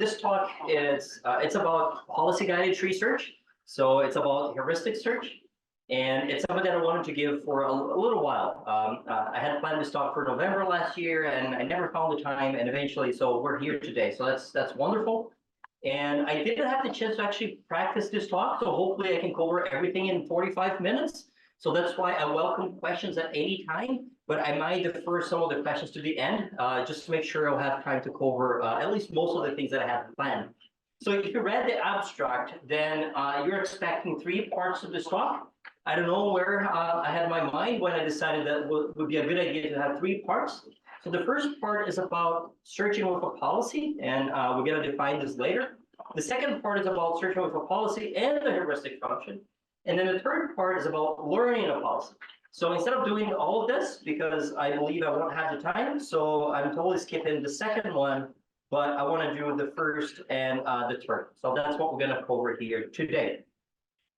this talk is it's about policy-guided tree search. So it's about heuristic search, and it's something that I wanted to give for a little while. I had planned this talk for November last year, and I never found the time, and eventually, so we're here today. So that's wonderful. And I didn't have the chance to actually practice this talk, so hopefully I can cover everything in 45 minutes. So that's why I welcome questions at any time, but I might defer some of the questions to the end, just to make sure I'll have time to cover at least most of the things that I have planned. So if you read the abstract, then you're expecting 3 parts of this talk. I don't know where I had my mind when I decided that would be a good idea to have 3 parts. So the first part is about searching with a policy, and we're going to define this later. The second part is about searching with a policy and the heuristic function. And then the third part is about learning a policy. So instead of doing all of this, because I believe I won't have the time, so I'm totally skipping the second one, but I want to do the first and the third. So that's what we're going to cover here today.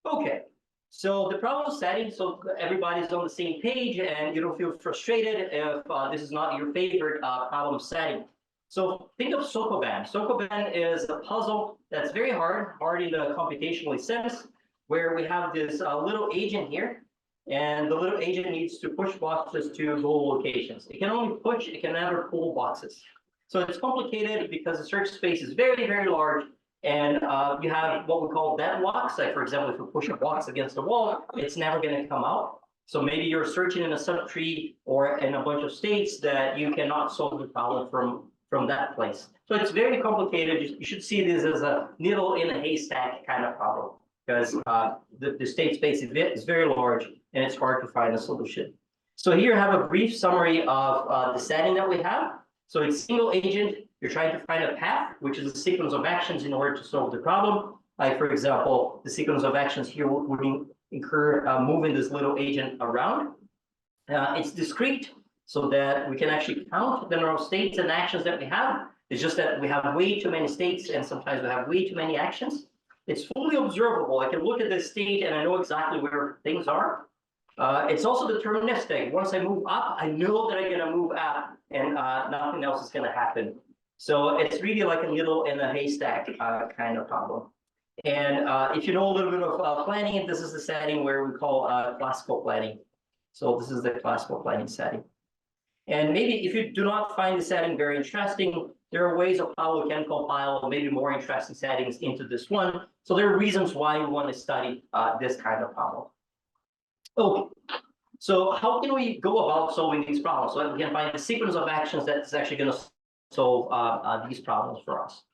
Okay, so the problem setting, so everybody's on the same page and you don't feel frustrated if this is not your favorite problem setting. So think of Sokoban. Sokoban is a puzzle that's very hard in the computationally sense, where we have this little agent here, and the little agent needs to push boxes to goal locations. It can only push, it can never pull boxes. So it's complicated because the search space is very, very large, and you have what we call deadlocks. Like, for example, if you push a box against the wall, it's never going to come out. So maybe you're searching in a subtree or in a bunch of states that you cannot solve the problem from that place. So it's very complicated. You should see this as a needle in a haystack kind of problem, because the state space is very large and it's hard to find a solution. So here I have a brief summary of the setting that we have. So it's single agent, you're trying to find a path, which is a sequence of actions in order to solve the problem. Like, for example, the sequence of actions here would incur moving this little agent around. It's discrete, so that we can actually count the number of states and actions that we have. It's just that we have way too many states and sometimes we have way too many actions. It's fully observable. I can look at this state and I know exactly where things are. It's also deterministic. Once I move up, I know that I'm going to move up and nothing else is going to happen. So it's really like a needle in a haystack kind of problem. And if you know a little bit of planning, this is the setting where we call classical planning. So this is the classical planning setting. And maybe if you do not find the setting very interesting, there are ways of how we can compile maybe more interesting settings into this one. So there are reasons why we want to study this kind of problem. Okay, so how can we go about solving these problems? So we can find a sequence of actions that's actually going to solve these problems for us.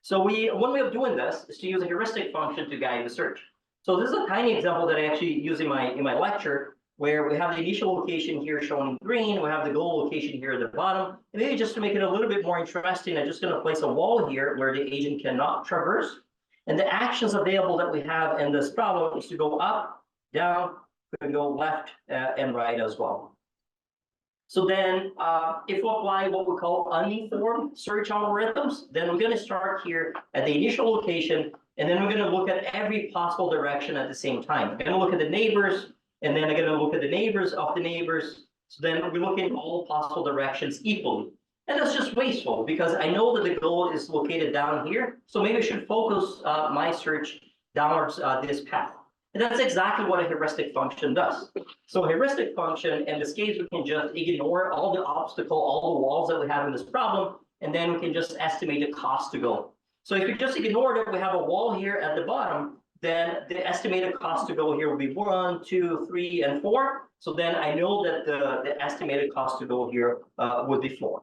So one way of doing this is to use a heuristic function to guide the search. So this is a tiny example that I actually use in my lecture, where we have the initial location here shown in green, we have the goal location here at the bottom. And maybe just to make it a little bit more interesting, I'm just going to place a wall here where the agent cannot traverse. And the actions available that we have in this problem is to go up, down, we can go left and right as well. So then if we apply what we call uninformed search algorithms, then we're going to start here at the initial location, and then we're going to look at every possible direction at the same time. We're going to look at the neighbors, and then I'm going to look at the neighbors of the neighbors. So then we're looking at all possible directions equally. And that's just wasteful because I know that the goal is located down here. So maybe I should focus my search downwards this path. And that's exactly what a heuristic function does. So a heuristic function, in this case, we can just ignore all the obstacle, all the walls that we have in this problem, and then we can just estimate the cost to go. So if you just ignore that we have a wall here at the bottom, then the estimated cost to go here will be 1, 2, 3, and 4. So then I know that the estimated cost to go here would be 4.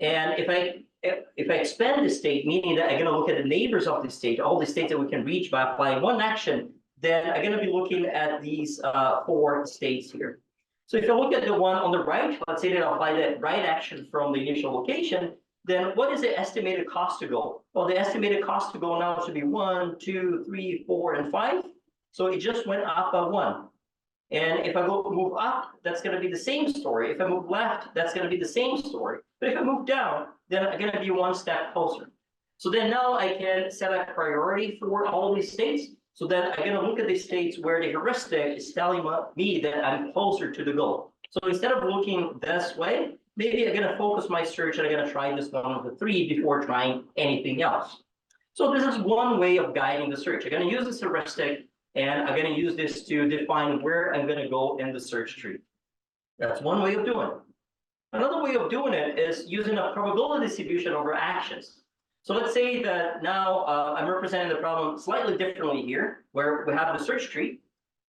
And if I expand the state, meaning that I'm going to look at the neighbors of the state, all the states that we can reach by applying one action, then I'm going to be looking at these 4 states here. So if you look at the one on the right, let's say that I apply that right action from the initial location, then what is the estimated cost to go? Well, the estimated cost to go now should be 1, 2, 3, 4, and 5. So it just went up by 1. And if I move up, that's going to be the same story. If I move left, that's going to be the same story. But if I move down, then I'm going to be 1 step closer. So then now I can set a priority for all of these states. So then I'm going to look at the states where the heuristic is telling me that I'm closer to the goal. So instead of looking this way, maybe I'm going to focus my search and I'm going to try this one of the three before trying anything else. So this is one way of guiding the search. I'm going to use this heuristic, and I'm going to use this to define where I'm going to go in the search tree. That's one way of doing it. Another way of doing it is using a probability distribution over actions. So let's say that now I'm representing the problem slightly differently here, where we have the search tree,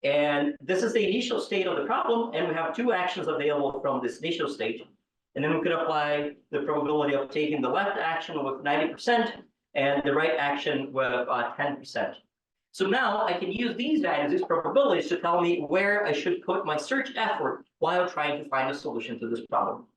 and this is the initial state of the problem, and we have two actions available from this initial state. And then we could apply the probability of taking the left action with 90% and the right action with 10%. So now I can use these values, these probabilities, to tell me where I should put my search effort while trying to find a solution to this problem.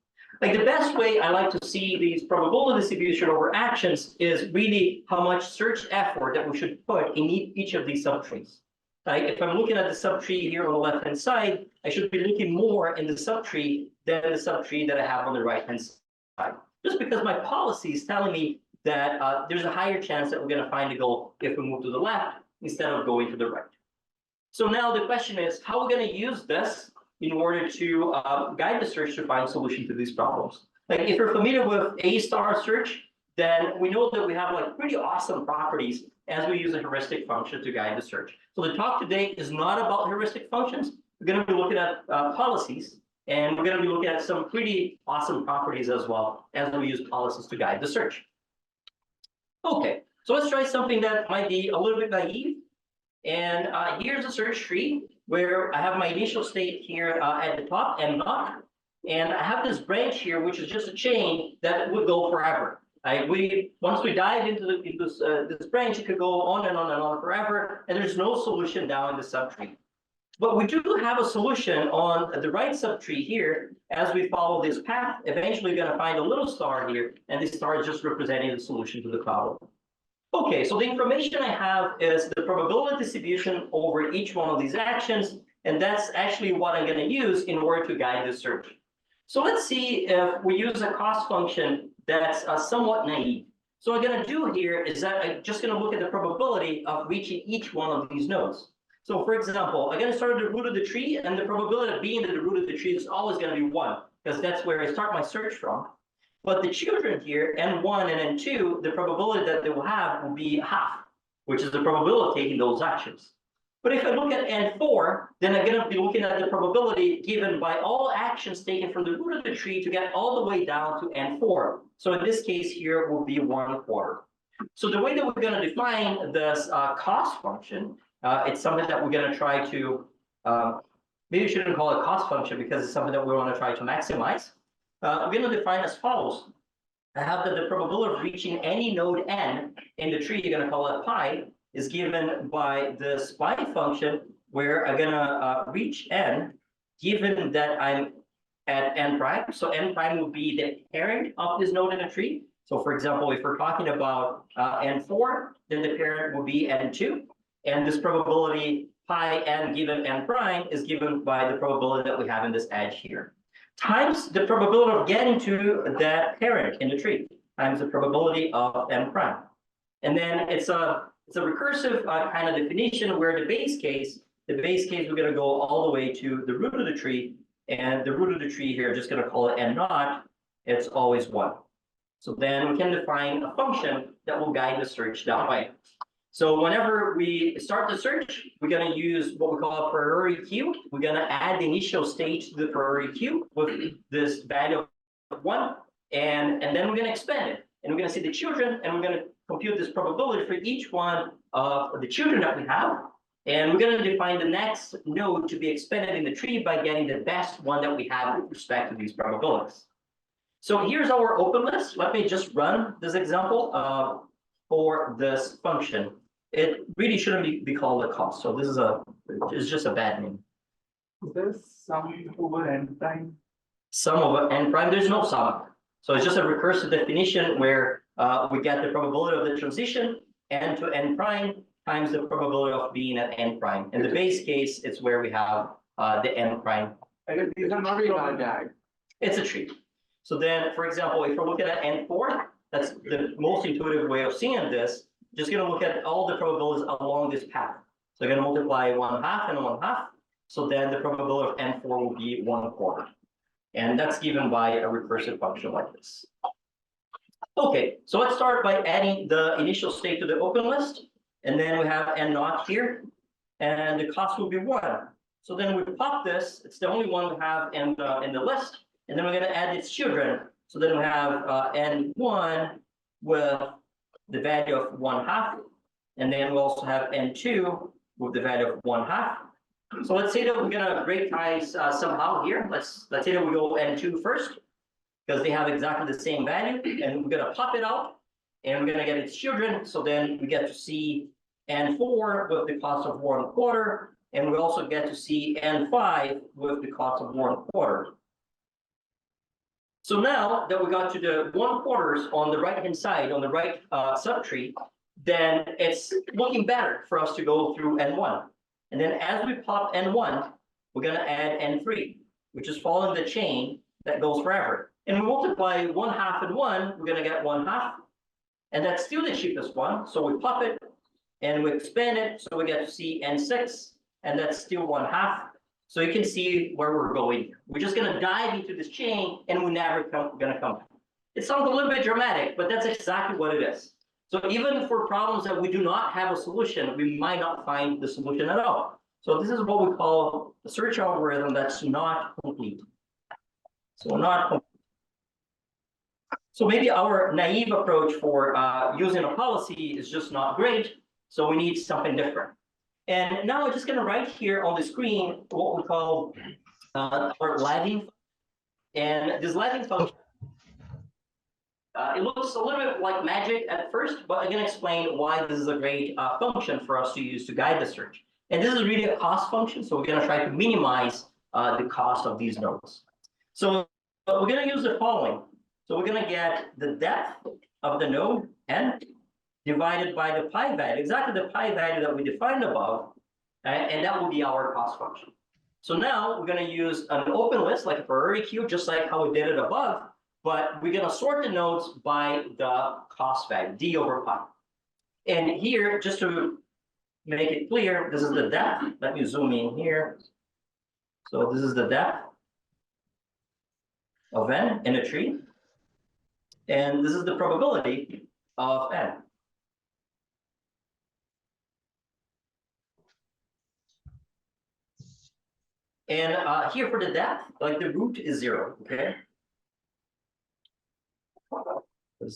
Like the best way I like to see these probability distribution over actions is really how much search effort that we should put in each of these subtrees. Like if I'm looking at the subtree here on the left-hand side, I should be looking more in the subtree than the subtree that I have on the right-hand side. Just because my policy is telling me that there's a higher chance that we're going to find a goal if we move to the left instead of going to the right. So now the question is, how are we going to use this in order to guide the search to find a solution to these problems? Like if you're familiar with A-star search, then we know that we have like pretty awesome properties as we use a heuristic function to guide the search. So the talk today is not about heuristic functions. We're going to be looking at policies, and we're going to be looking at some pretty awesome properties as well as we use policies to guide the search. Okay, so let's try something that might be a little bit naive. And here's a search tree where I have my initial state here at the top, M naught, and I have this branch here, which is just a chain that would go forever. Once we dive into this branch, it could go on and on and on forever, and there's no solution down in the subtree. But we do have a solution on the right subtree here. As we follow this path, eventually we're going to find a little star here, and this star is just representing the solution to the problem. Okay, so the information I have is the probability distribution over each one of these actions, and that's actually what I'm going to use in order to guide this search. So let's see if we use a cost function that's somewhat naive. So what I'm going to do here is that I'm just going to look at the probability of reaching each one of these nodes. So for example, I'm going to start at the root of the tree, and the probability of being at the root of the tree is always going to be 1, because that's where I start my search from. But the children here, N1 and N2, the probability that they will have will be half, which is the probability of taking those actions. But if I look at N4, then I'm going to be looking at the probability given by all actions taken from the root of the tree to get all the way down to N4. So in this case here will be 1/4. So the way that we're going to define this cost function, it's something that we're going to try to, maybe we shouldn't call it cost function because it's something that we want to try to maximize. We're going to define as follows. I have that the probability of reaching any node n in the tree, you're going to call it pi, is given by this pi function, where I'm going to reach n, given that I'm at n prime. So n prime would be the parent of this node in the tree. So for example, if we're talking about n4, then the parent will be n2. And this probability pi n given n prime is given by the probability that we have in this edge here, times the probability of getting to that parent in the tree, times the probability of n prime. And then it's a recursive kind of definition where the base case we're going to go all the way to the root of the tree, and the root of the tree here, just going to call it n naught, it's always 1. So then we can define a function that will guide the search that way. So whenever we start the search, we're going to use what we call a priority queue. We're going to add the initial state to the priority queue with this value of 1, and then we're going to expand it. And we're going to see the children, and we're going to compute this probability for each one of the children that we have. And we're going to define the next node to be expanded in the tree by getting the best one that we have with respect to these probabilities. So here's our open list. Let me just run this example for this function. It really shouldn't be called a cost. So this is it's just a bad name. There's sum over n prime. Sum over n prime, there's no sum. So it's just a recursive definition where we get the probability of the transition n to n prime times the probability of being at n prime. In the base case, it's where we have the n prime. These are not diag. It's a tree. So then, for example, if we're looking at n4, that's the most intuitive way of seeing this. Just going to look at all the probabilities along this path. So I'm going to multiply 1/2 and 1/2. So then the probability of n4 will be 1/4. And that's given by a recursive function like this. Okay, so let's start by adding the initial state to the open list. And then we have n naught here. And the cost will be 1. So then we pop this. It's the only one we have in the list. And then we're going to add its children. So then we have n1 with the value of 1/2. And then we also have n2 with the value of 1/2. So let's say that we're going to break-ties somehow here. Let's say that we go n2 first, because they have exactly the same value. And we're going to pop it out. And we're going to get its children. So then we get to see n4 with the cost of 1/4. And we also get to see n5 with the cost of 1/4. So now that we got to the 1/4 on the right-hand side, on the right subtree, then it's looking better for us to go through n1. And then as we pop n1, we're going to add n3, which is following the chain that goes forever. And we multiply 1/2 and 1, we're going to get 1/2. And that's still the cheapest one. So we pop it and we expand it. So we get to see n6, and that's still 1/2. So you can see where we're going. We're just going to dive into this chain, and we're never going to come back. It sounds a little bit dramatic, but that's exactly what it is. So even for problems that we do not have a solution, we might not find the solution at all. So this is what we call a search algorithm that's not complete. So not complete. So maybe our naive approach for using a policy is just not great. So we need something different. And now I'm just going to write here on the screen what we call our Levin. And this Levin function, it looks a little bit like magic at first, but I'm going to explain why this is a great function for us to use to guide the search. And this is really a cost function, so we're going to try to minimize the cost of these nodes. So we're going to use the following. So we're going to get the depth of the node n divided by the pi value, exactly the pi value that we defined above, and that will be our cost function. So now we're going to use an open list like a priority queue, just like how we did it above, but we're going to sort the nodes by the cost value, d over pi. And here, just to make it clear, this is the depth. Let me zoom in here. So this is the depth of n in a tree. And this is the probability of n. And here for the depth, like the root is 0, okay?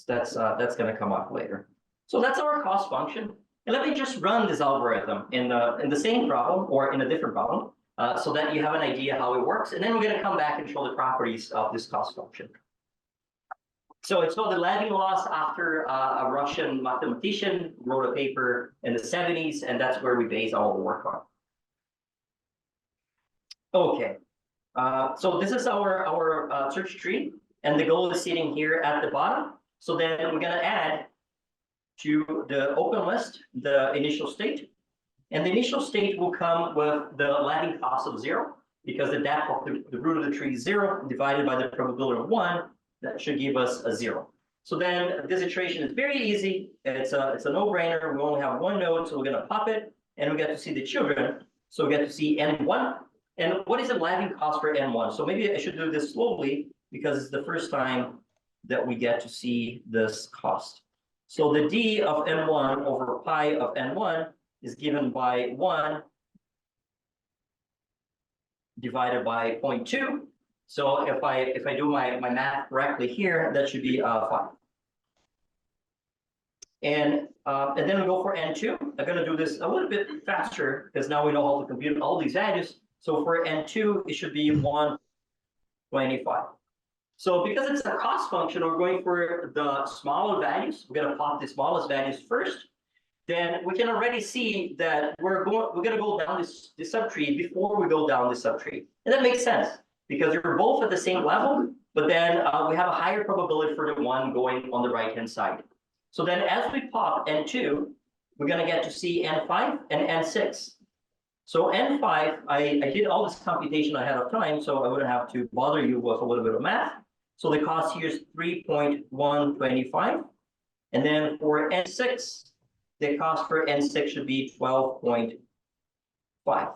That's going to come up later. So that's our cost function. And let me just run this algorithm in the same problem or in a different problem, so that you have an idea how it works. And then we're going to come back and show the properties of this cost function. So it's called the Levin loss after a Russian mathematician wrote a paper in the 70s, and that's where we base all the work on. Okay, so this is our search tree, and the goal is sitting here at the bottom. So then we're going to add to the open list the initial state, and the initial state will come with the Levin cost of 0, because the depth of the root of the tree is 0 divided by the probability of 1. That should give us a 0. So then this iteration is very easy. It's a no-brainer. We only have one node, so we're going to pop it, and we get to see the children. So we get to see n1. And what is the Levin cost for n1? So maybe I should do this slowly, because it's the first time that we get to see this cost. So the d of n1 over pi of n1 is given by 1 divided by 0.2. So if I do my math correctly here, that should be 5. And then we go for n2. I'm going to do this a little bit faster, because now we know how to compute all these values. So for n2, it should be 125. So because it's a cost function, we're going for the smaller values. We're going to plot the smallest values first. Then we can already see that we're going to go down this subtree before we go down the subtree. And that makes sense, because you're both at the same level, but then we have a higher probability for the one going on the right-hand side. So then as we pop n2, we're going to get to see n5 and n6. So n5, I did all this computation ahead of time, so I wouldn't have to bother you with a little bit of math. So the cost here is 3.125. And then for n6, the cost for n6 should be 12.5.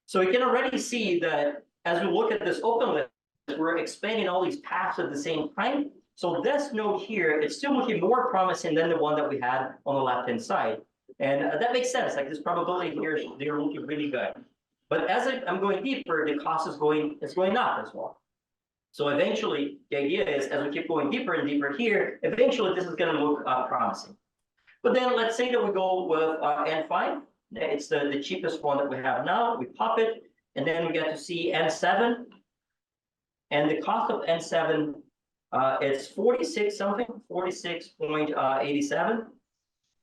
So you can already see that as we look at this open list, we're expanding all these paths at the same time. So this node here, it's still looking more promising than the one that we had on the left-hand side. And that makes sense, like this probability here, they're looking really good. But as I'm going deeper, the cost is going up as well. So eventually, the idea is as we keep going deeper and deeper here, eventually this is going to look promising. But then let's say that we go with N5. It's the cheapest one that we have now. We pop it, and then we get to see N7. And the cost of N7, it's 46 something, 46.87.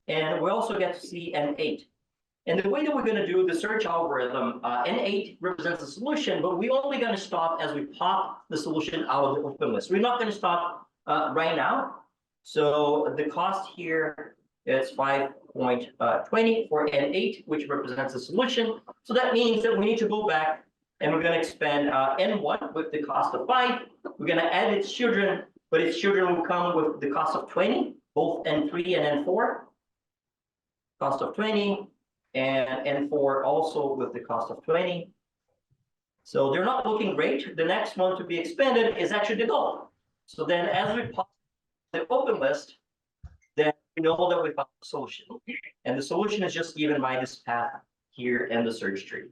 And we also get to see N8. And the way that we're going to do the search algorithm, N8 represents a solution, but we're only going to stop as we pop the solution out of the open list. We're not going to stop right now. So the cost here is 5.20 for N8, which represents a solution. So that means that we need to go back and we're going to expand N1 with the cost of 5. We're going to add its children, but its children will come with the cost of 20, both N3 and N4. Cost of 20. And N4 also with the cost of 20. So they're not looking great. The next one to be expanded is actually the goal. So then as we pop the open list, then we know that we found a solution. And the solution is just given by this path here in the search tree.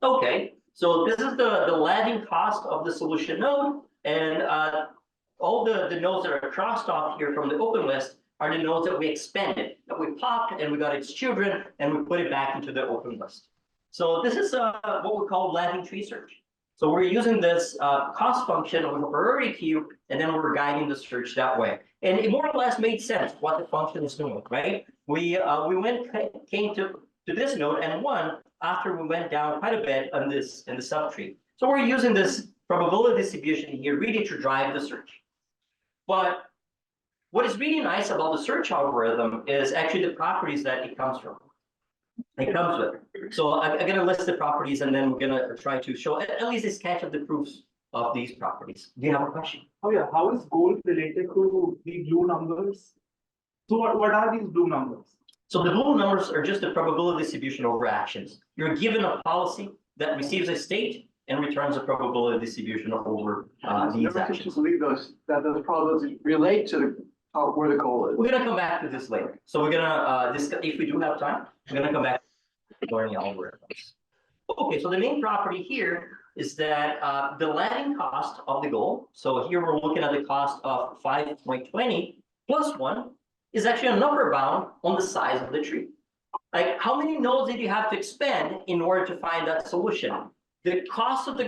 Okay, so this is the Levin cost of the solution node. And all the nodes that are crossed off here from the open list are the nodes that we expanded, that we popped and we got its children and we put it back into the open list. So this is what we call Levin Tree Search. So we're using this cost function of a priority queue, and then we're guiding the search that way. And it more or less made sense what the function is doing, right? We came to this node N1 after we went down quite a bit on this in the subtree. So we're using this probability distribution here really to drive the search. But what is really nice about the search algorithm is actually the properties that it comes from. It comes with. So I'm going to list the properties and then we're going to try to show at least a sketch of the proofs of these properties. Do you have a question? Oh yeah, how is goal related to the blue numbers? So what are these blue numbers? So the blue numbers are just the probability distribution over actions. You're given a policy that receives a state and returns a probability distribution over these actions. Believe that those probabilities relate to the where the goal is. We're going to come back to this later. So we're going to discuss, if we do have time, we're going to come back to learning algorithms. Okay, so the main property here is that the Levin cost of the goal, so here we're looking at the cost of 5.20 plus 1 is actually an upper bound on the size of the tree. Like how many nodes did you have to expand in order to find that solution? The cost of the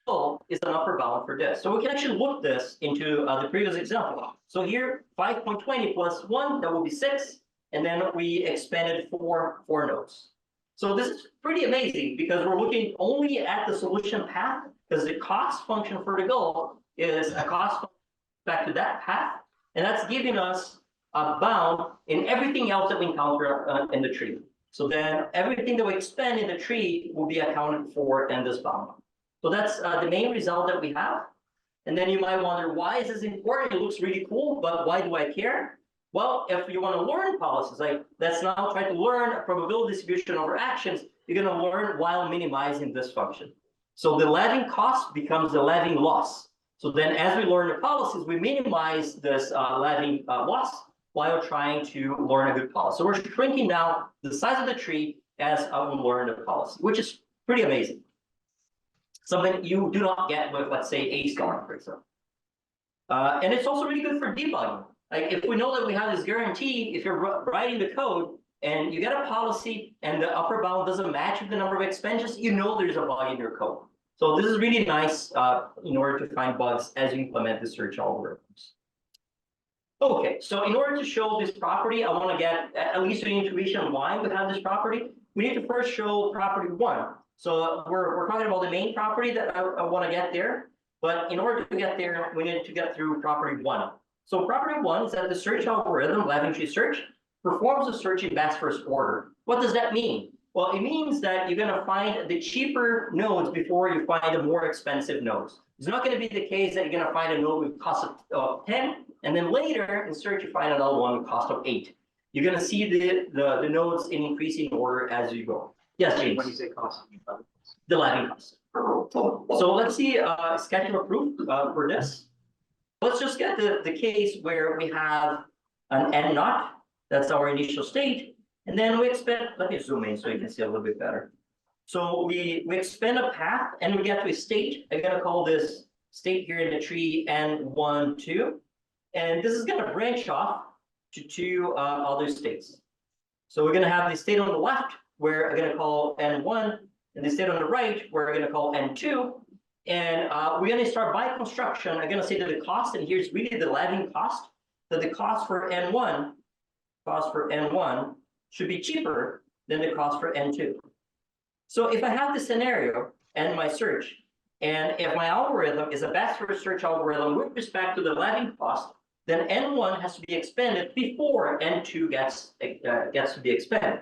goal is an upper bound for this. So we can actually look this into the previous example. So here, 5.20 plus 1, that will be 6. And then we expanded four nodes. So this is pretty amazing because we're looking only at the solution path because the cost function for the goal is a cost function back to that path. And that's giving us a bound in everything else that we encounter in the tree. So then everything that we expand in the tree will be accounted for in this bound. So that's the main result that we have. And then you might wonder, why is this important? It looks really cool, but why do I care? Well, if you want to learn policies, like let's now try to learn a probability distribution over actions, you're going to learn while minimizing this function. So the Levin cost becomes the Levin loss. So then as we learn the policies, we minimize this Levin loss while trying to learn a good policy. So we're shrinking down the size of the tree as we learn the policy, which is pretty amazing. Something you do not get with, let's say, A star, for example. And it's also really good for debugging. Like if we know that we have this guarantee, if you're writing the code and you get a policy and the upper bound doesn't match with the number of expansions, you know there's a bug in your code. So this is really nice in order to find bugs as you implement the search algorithms. Okay, so in order to show this property, I want to get at least an intuition why we have this property. We need to first show property 1. So we're talking about the main property that I want to get there. But in order to get there, we need to get through property 1. So property 1 is that the search algorithm, Levin Tree Search, performs the search in best first order. What does that mean? Well, it means that you're going to find the cheaper nodes before you find the more expensive nodes. It's not going to be the case that you're going to find a node with cost of 10, and then later in search you find another one with cost of 8. You're going to see the nodes in increasing order as you go. Yes, James? When you say cost, The Levin cost. So let's see a sketch of a proof for this. Let's just get the case where we have an N naught, that's our initial state, and then we expand, let me zoom in so you can see a little bit better. So we expand a path and we get to a state. I'm gonna call this state here in the tree N1, 2. And this is gonna branch off to two other states. So we're gonna have the state on the left where I'm gonna call N1, and the state on the right where we're gonna call N2. And we're gonna start by construction. I'm gonna say that the cost, and here's really the Levin cost, that the cost for N1 should be cheaper than the cost for N2. So if I have this scenario and my search, and if my algorithm is a best first search algorithm with respect to the Levin cost, then N1 has to be expanded before N2 gets to be expanded.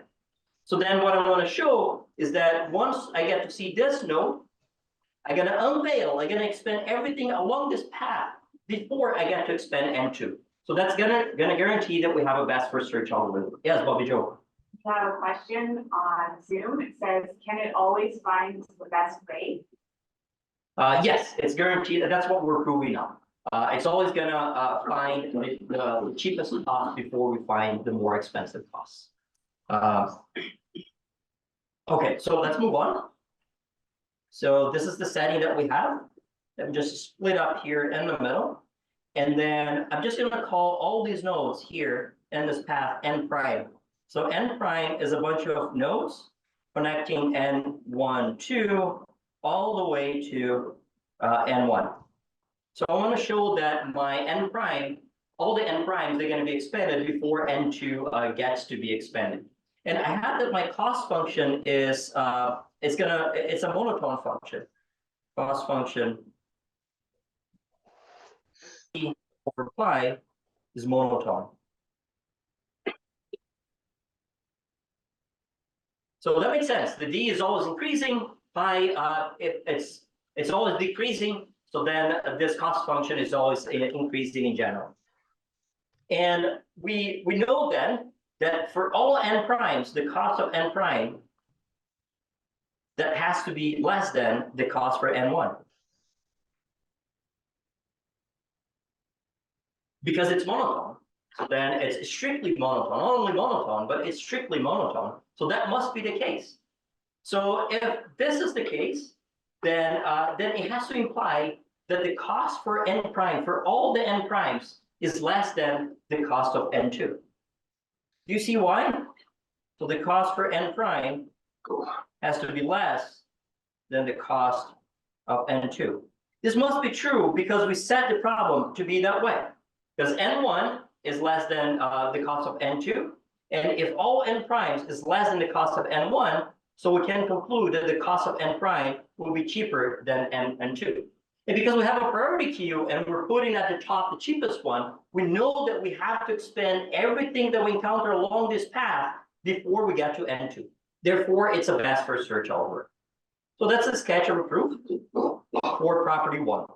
So then what I want to show is that once I get to see this node, I'm going to unveil, I'm going to expand everything along this path before I get to expand N2. So that's gonna guarantee that we have a best first search algorithm. Yes, Bobby Joe. I have a question on Zoom. It says, can it always find the best way? Yes, it's guaranteed. That's what we're proving now. It's always gonna find the cheapest cost before we find the more expensive costs. Okay, so let's move on. So this is the setting that we have. I'm just split up here in the middle. And then I'm just gonna call all these nodes here in this path N prime. So N prime is a bunch of nodes connecting N1, 2, all the way to N1. So I want to show that my N prime, all the N primes, they're going to be expanded before N2 gets to be expanded. And I have that my cost function is, it's a monotone function. Cost function E over pi is monotone. So that makes sense. The D is always increasing, pi it's always decreasing. So then this cost function is always increasing in general. And we know then that for all N primes, the cost of N prime, that has to be less than the cost for N1. Because it's monotone. So then it's strictly monotone, not only monotone, but it's strictly monotone. So that must be the case. So if this is the case, then it has to imply that the cost for N prime, for all the N primes, is less than the cost of N2. Do you see why? So the cost for N prime has to be less than the cost of N2. This must be true because we set the problem to be that way. Because N1 is less than the cost of N2. And if all N primes is less than the cost of N1, so we can conclude that the cost of N prime will be cheaper than N2. And because we have a priority queue and we're putting at the top the cheapest one, we know that we have to expand everything that we encounter along this path before we get to N2. Therefore, it's a best first search algorithm. So that's a sketch of a proof for property 1.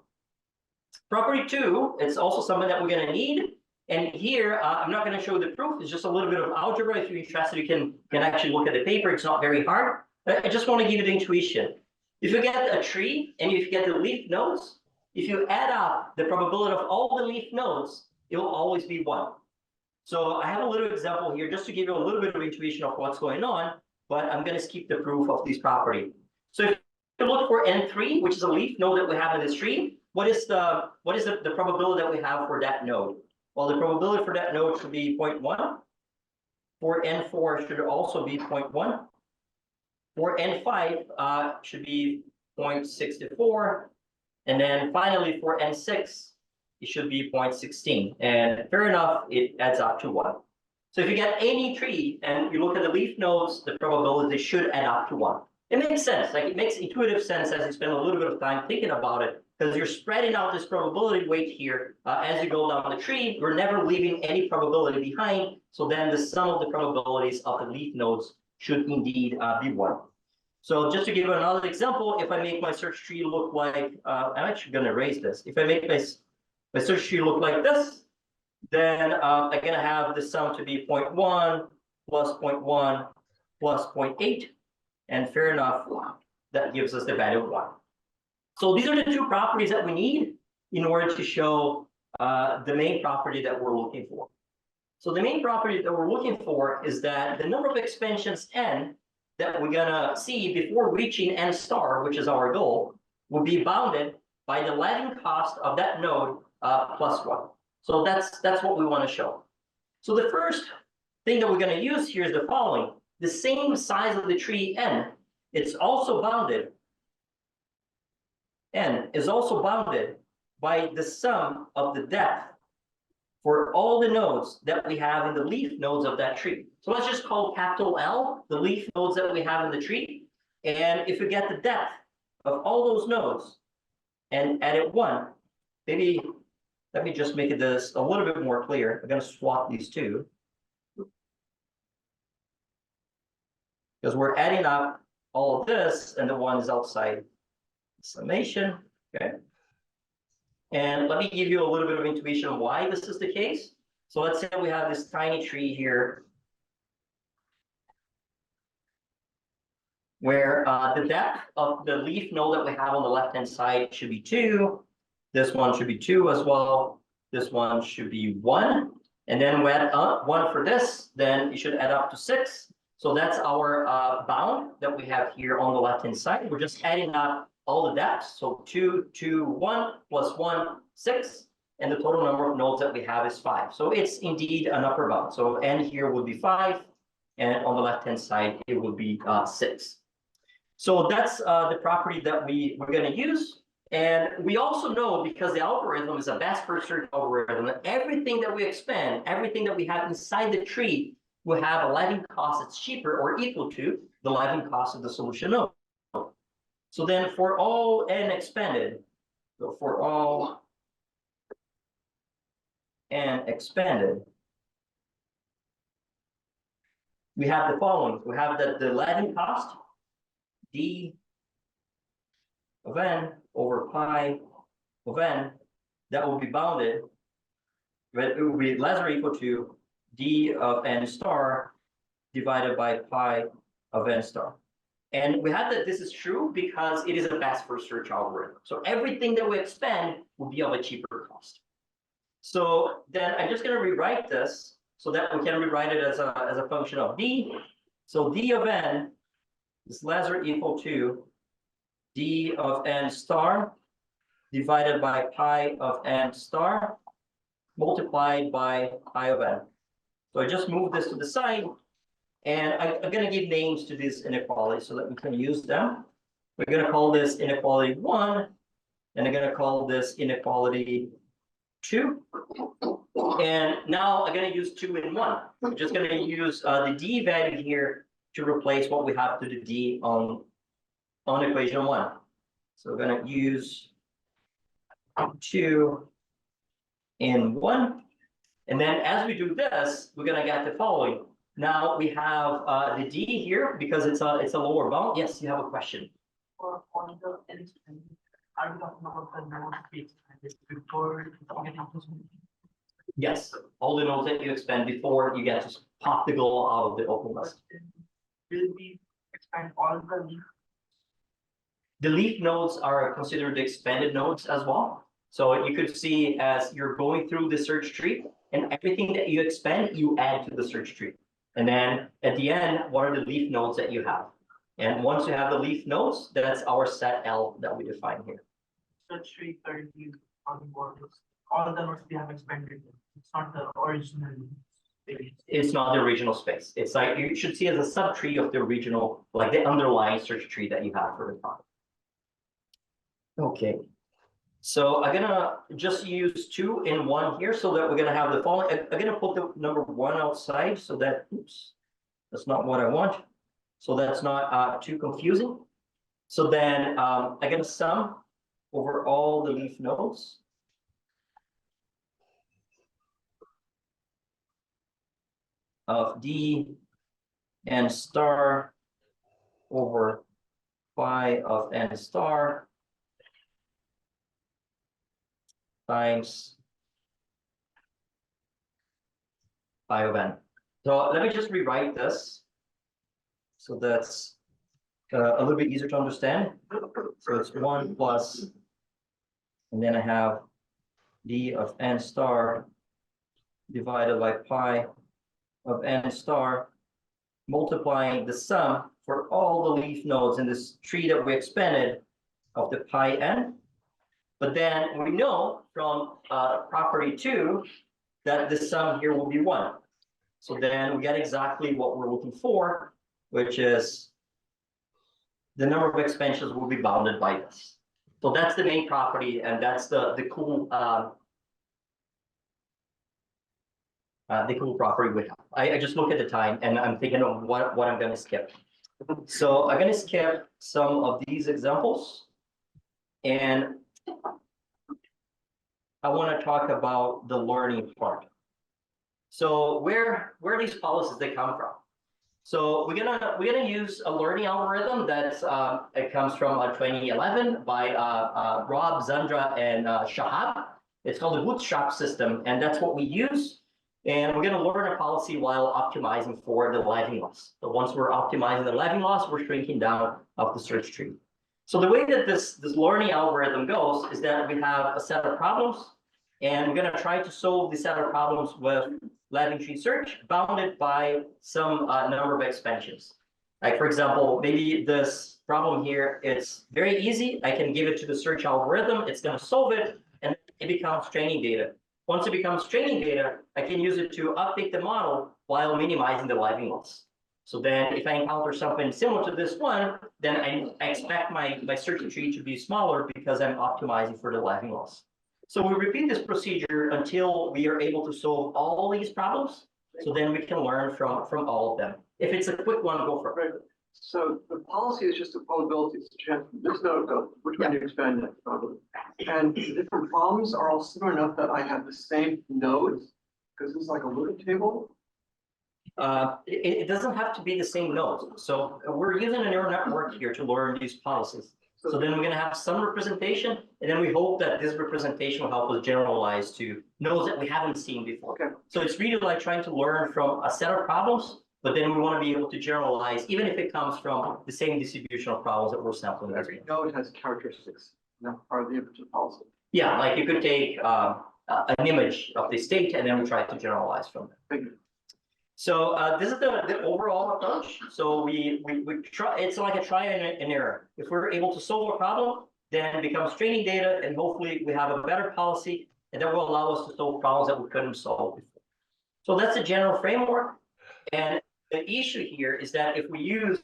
Property 2, it's also something that we're going to need. And here, I'm not going to show the proof. It's just a little bit of algebra. If you're interested, you can actually look at the paper. It's not very hard. I just want to give you the intuition. If you get a tree and if you get the leaf nodes, if you add up the probability of all the leaf nodes, it will always be 1. So I have a little example here just to give you a little bit of intuition of what's going on, but I'm going to skip the proof of this property. So if you look for N3, which is a leaf node that we have in this tree, what is the probability that we have for that node? Well, the probability for that node should be 0.1. For N4 should also be 0.1. For N5 should be 0.64. And then finally for N6, it should be 0.16. And fair enough, it adds up to 1. So if you get any tree and you look at the leaf nodes, the probability should add up to 1. It makes sense. Like it makes intuitive sense as you spend a little bit of time thinking about it, because you're spreading out this probability weight here as you go down the tree. We're never leaving any probability behind. So then the sum of the probabilities of the leaf nodes should indeed be 1. So just to give you another example, if I make my search tree look like, I'm actually going to erase this. If I make my search tree look like this, then I'm going to have the sum to be 0.1 plus 0.1 plus 0.8. And fair enough, that gives us the value of 1. So these are the two properties that we need in order to show the main property that we're looking for. So the main property that we're looking for is that the number of expansions n that we're gonna see before reaching n star, which is our goal, will be bounded by the Levin cost of that node plus 1. So that's what we want to show. So the first thing that we're going to use here is the following. The same size of the tree n, it's also bounded. N is also bounded by the sum of the depth for all the nodes that we have in the leaf nodes of that tree. So let's just call capital L the leaf nodes that we have in the tree. And if we get the depth of all those nodes and add it 1, maybe let me just make this a little bit more clear. I'm going to swap these two, because we're adding up all of this, and the 1 is outside summation. Okay. And let me give you a little bit of intuition on why this is the case. So let's say we have this tiny tree here, where the depth of the leaf node that we have on the left-hand side should be 2. This one should be 2 as well. This one should be 1. And then we add 1 for this, then it should add up to 6. So that's our bound that we have here on the left-hand side. We're just adding up all the depths. So 2, 2, 1, plus 1, 6. And the total number of nodes that we have is 5. So it's indeed an upper bound. So n here would be 5. And on the left-hand side, it would be 6. So that's the property that we're going to use. And we also know, because the algorithm is a best first search algorithm, that everything that we expand, everything that we have inside the tree will have a Levin cost that's cheaper or equal to the Levin cost of the solution node. So then for all n expanded, so for all n expanded, we have the following. We have that the Levin cost d of n over pi of n, that will be bounded, but it will be less or equal to d of n star divided by pi of n star. And we have that this is true because it is a best first search algorithm. So everything that we expand will be of a cheaper cost. So then I'm just going to rewrite this so that we can rewrite it as a function of d. So d of n is less or equal to d of n star divided by pi of n star multiplied by pi of n. So I just move this to the side, and I'm going to give names to these inequalities so that we can use them. We're going to call this inequality 1, and I'm going to call this inequality 2. And now I'm going to use 2 and 1. I'm just going to use the d value here to replace what we have to the d on equation 1. So we're going to use 2 and 1. And then as we do this, we're going to get the following. Now we have the d here because it's a lower bound. Yes, you have a question. For all the n expanded, are we talking about the nodes we expanded before getting to something? Yes, all the nodes that you expand before you get to pop the goal out of the open list. Will we expand all the leaf? The leaf nodes are considered expanded nodes as well. So you could see as you're going through the search tree, and everything that you expand, you add to the search tree. And then at the end, what are the leaf nodes that you have? And once you have the leaf nodes, that's our set L that we define here. Search tree currently on board is all the nodes we have expanded. It's not the original space. It's not the original space. It's like you should see as a subtree of the original, like the underlying search tree that you have for the product. Okay. So I'm gonna just use 2 and 1 here so that we're gonna have the following. I'm gonna put the number 1 outside so that, oops, that's not what I want. So that's not too confusing. So then I'm gonna sum over all the leaf nodes. Of d n star over phi of n star times pi of n. So let me just rewrite this. So that's a little bit easier to understand. So it's 1 plus, and then I have d of n star divided by pi of n star, multiplying the sum for all the leaf nodes in this tree that we expanded of the pi n. But then we know from property 2 that the sum here will be 1. So then we get exactly what we're looking for, which is the number of expansions will be bounded by this. So that's the main property, and that's the cool property we have. I just look at the time and I'm thinking of what I'm going to skip. So I'm going to skip some of these examples, and I want to talk about the learning part. So where these policies they come from? So we're gonna use a learning algorithm that's it comes from 2011 by Rob, Zandra, and Shahab. It's called the bootstrap system, and that's what we use. And we're gonna learn a policy while optimizing for the Levin loss. So once we're optimizing the Levin loss, we're shrinking down of the search tree. So the way that this learning algorithm goes is that we have a set of problems, and we're gonna try to solve the set of problems with Levin Tree Search bounded by some number of expansions. Like for example, maybe this problem here is very easy. I can give it to the search algorithm. It's going to solve it, and it becomes training data. Once it becomes training data, I can use it to update the model while minimizing the Levin loss. So then if I encounter something similar to this one, then I expect my search tree to be smaller because I'm optimizing for the Levin loss. So we repeat this procedure until we are able to solve all these problems. So then we can learn from all of them. If it's a quick one, go for it. So the policy is just a probability. It's a chance from this node to which one you expand next, probably. And the different problems are all similar enough that I have the same nodes, because this is like a Lookup table. It doesn't have to be the same nodes. So we're using a neural network here to learn these policies. So then we're going to have some representation, and then we hope that this representation will help us generalize to nodes that we haven't seen before. Okay. So it's really like trying to learn from a set of problems, but then we want to be able to generalize, even if it comes from the same distribution of problems that we're sampling. Every node has characteristics, and that's part of the implicit policy. Yeah, like you could take an image of the state, and then we try to generalize from it. Thank you. So this is the overall approach. So we try. It's like a try and error. If we're able to solve a problem, then it becomes training data, and hopefully we have a better policy, and that will allow us to solve problems that we couldn't solve before. So that's the general framework. And the issue here is that if we use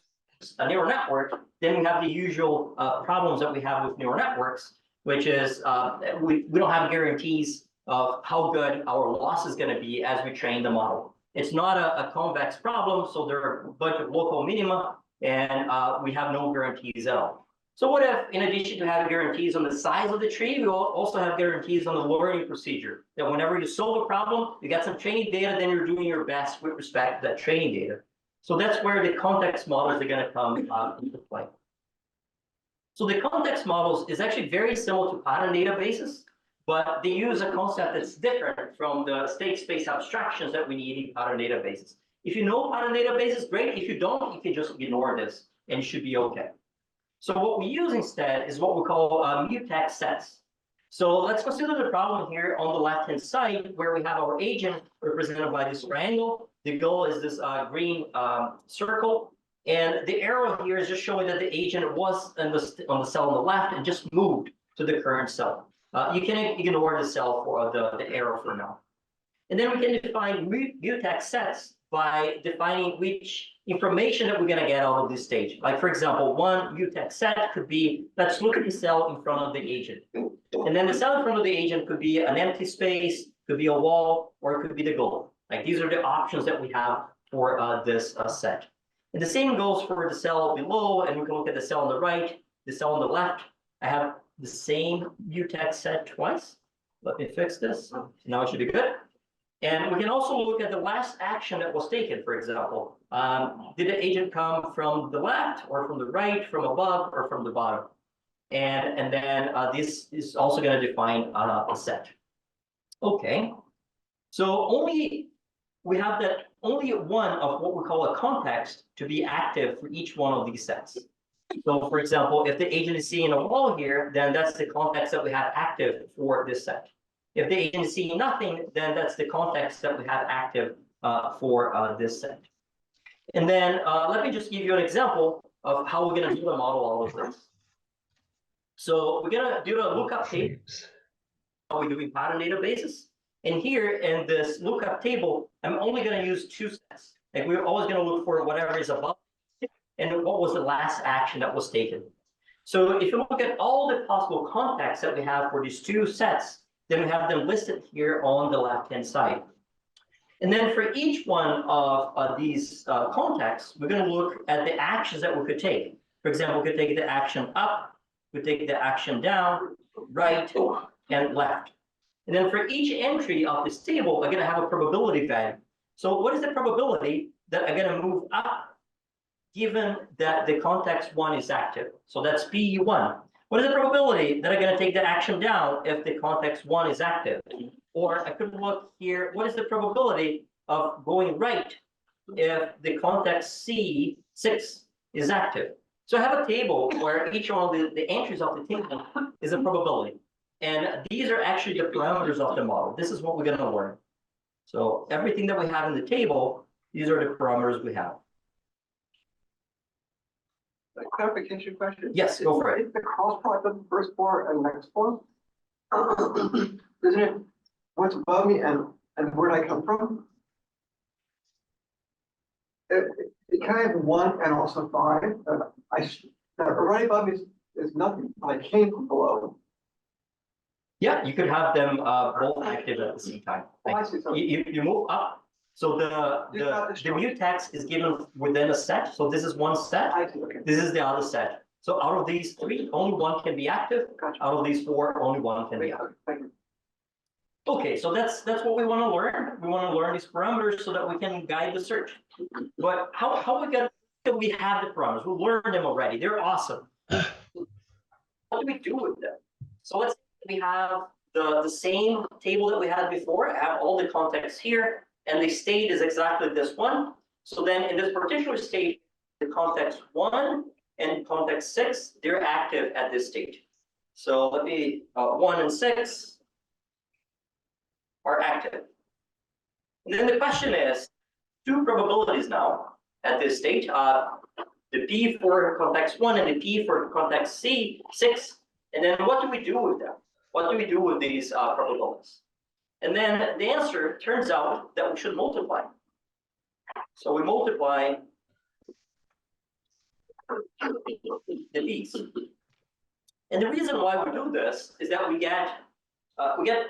a neural network, then we have the usual problems that we have with neural networks, which is we don't have guarantees of how good our loss is going to be as we train the model. It's not a convex problem, so there are a bunch of local minima, and we have no guarantees at all. So what if, in addition to having guarantees on the size of the tree, we will also have guarantees on the learning procedure, that whenever you solve a problem, you get some training data, then you're doing your best with respect to that training data. So that's where the context models are going to come into play. So the context models is actually very similar to pattern databases, but they use a concept that's different from the state space abstractions that we need in pattern databases. If you know pattern databases, great. If you don't, you can just ignore this and you should be okay. So what we use instead is what we call mutex sets. So let's consider the problem here on the left-hand side where we have our agent represented by this triangle. The goal is this green circle. And the arrow here is just showing that the agent was on the cell on the left and just moved to the current cell. You can ignore the cell for the arrow for now. And then we can define mutex sets by defining which information that we're going to get out of this stage. Like, for example, one mutex set could be, let's look at the cell in front of the agent. And then the cell in front of the agent could be an empty space, could be a wall, or it could be the goal. Like, these are the options that we have for this set. And the same goes for the cell below, and we can look at the cell on the right, the cell on the left. I have the same mutex set twice. Let me fix this. Now it should be good. And we can also look at the last action that was taken, for example. Did the agent come from the left or from the right, from above or from the bottom? And then this is also going to define a set. Okay. So we have that only one of what we call a context to be active for each one of these sets. So for example, if the agent is seeing a wall here, then that's the context that we have active for this set. If the agent is seeing nothing, then that's the context that we have active for this set. And then let me just give you an example of how we're going to do the model all of this. So we're going to do a lookup table. How we do in pattern databases. And here in this lookup table, I'm only going to use two sets. Like we're always going to look for whatever is above and what was the last action that was taken. So if you look at all the possible contexts that we have for these two sets, then we have them listed here on the left-hand side. And then for each one of these contexts, we're going to look at the actions that we could take. For example, we could take the action up, we could take the action down, right, and left. And then for each entry of this table, I'm going to have a probability value. So what is the probability that I'm going to move up given that the context 1 is active? So that's P1. What is the probability that I'm going to take the action down if the context 1 is active? Or I could look here, what is the probability of going right if the context C6 is active? So I have a table where each one of the entries of the table is a probability. And these are actually the parameters of the model. This is what we're going to learn. So everything that we have in the table, these are the parameters we have. A clarification question? Yes, go for it. Is the cross product of the first four and next four? Isn't it what's above me and where did I come from? It kind of 1 and also 5. That right above me is nothing, but I came from below. Yeah, you could have them both active at the same time. Oh, I see. So You move up. So the mutex is given within a set. So this is one set. I see. Okay. This is the other set. So out of these 3, only 1 can be active. Gotcha. Out of these 4, only 1 can be active. Thank you. Okay, so that's what we want to learn. We want to learn these parameters so that we can guide the search. But how we get that we have the parameters? We learned them already. They're awesome. What do we do with them? So let's say we have the same table that we had before. I have all the contexts here, and the state is exactly this one. So then in this particular state, the context 1 and context 6, they're active at this state. So let me 1 and 6 are active. And then the question is, 2 probabilities now at this state, the P for context 1 and the P for context C6. And then what do we do with them? What do we do with these probabilities? And then the answer turns out that we should multiply. So we multiply the P's. And the reason why we do this is that we get